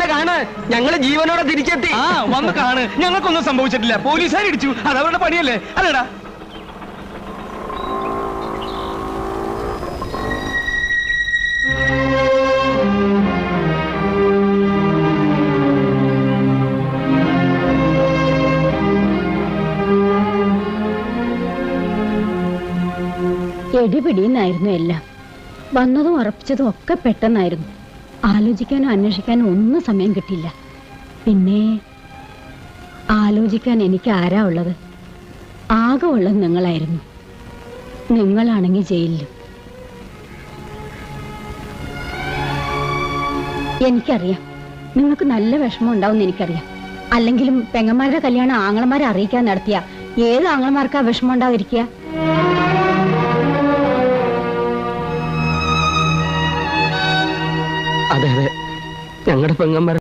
വന്ന് കാണ്, ഞങ്ങള് ജീവനോടെ തിരിച്ചെത്തി. ആ വന്ന് കാണ്, ഞങ്ങൾക്കൊന്നും സംഭവിച്ചിട്ടില്ല. പോലീസുകാർ ഇടിച്ചു, അതവരുടെ പണിയല്ലേ അല്ലേടാ? എടിപിടിയെന്നായിരുന്നു എല്ലാം. വന്നതും ഉറപ്പിച്ചതും ഒക്കെ പെട്ടെന്നായിരുന്നു. ആലോചിക്കാനോ അന്വേഷിക്കാനോ ഒന്നും സമയം കിട്ടില്ല. പിന്നെ ആലോചിക്കാൻ എനിക്ക് ആരാ ഉള്ളത്? ആകെ ഉള്ളത് നിങ്ങളായിരുന്നു. നിങ്ങളാണെങ്കിൽ ജയിലിലും. എനിക്കറിയാം നിങ്ങൾക്ക് നല്ല വിഷമം ഉണ്ടാവും എനിക്കറിയാം. അല്ലെങ്കിലും പെങ്ങന്മാരുടെ കല്യാണം ആങ്ങളമാരെ അറിയിക്കാൻ നടത്തിയ ഏത് ആങ്ങളമാർക്കാ വിഷമം ഉണ്ടാവിരിക്കുക? അതെ അതെ, ഞങ്ങളുടെ പെങ്ങന്മാർ